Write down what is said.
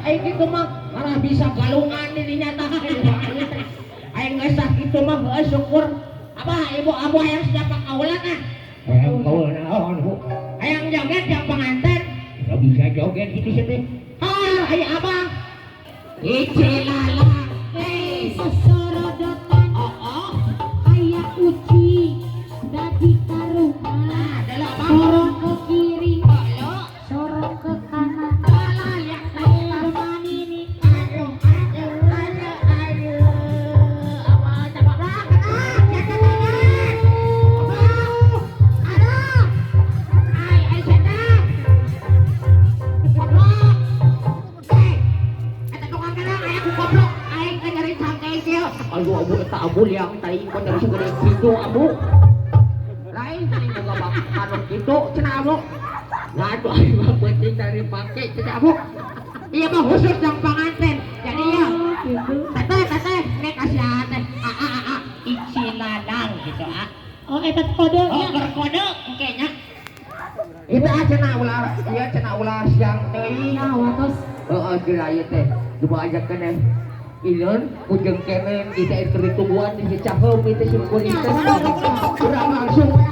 Ay gitu mah para bisa galungan dirinya tah. Ay geus sakitu mah heuh syukur. Abah ibu abu hayang siapa kaulan ah. Hayang kaulan naon Bu? Hayang joget yang pengantin. Enggak bisa joget gitu sih. Ah, ay abah. Icilala. Sosorodotan. Oh. Aya uci. Dadi karungan. Adalah apa? Sorong ke kiri. Halo. Sorong ke kanan. Alah lihat Teman ini. aduh. Apa coba belakang ah, jangan banget. Aduh. Ay sedap. Goblok. Eta tukang kenang aya ku goblok. Aing teh nyari cangkei kieu. Aduh abu eta abu liang tadi pun dari segede kitu abu. Lain tadi boga bakar kitu cenah abu. Waduh aing mah penting dari pake cenah abu. Iya mah khusus yang pengantin. Jadi ya teteh nek kasihan teh iciladang gitu ah. Oh, eta kode Oh, nya. berkode kayaknya. Itu cenah ulah, ieu cenah ulah siang teuing. Nah, watos. Heeh, geura ieu teh. Coba ajak keneh. Ileun ujung kene di daerah kerituan di Caheum itu syukur itu. Kurang langsung ya.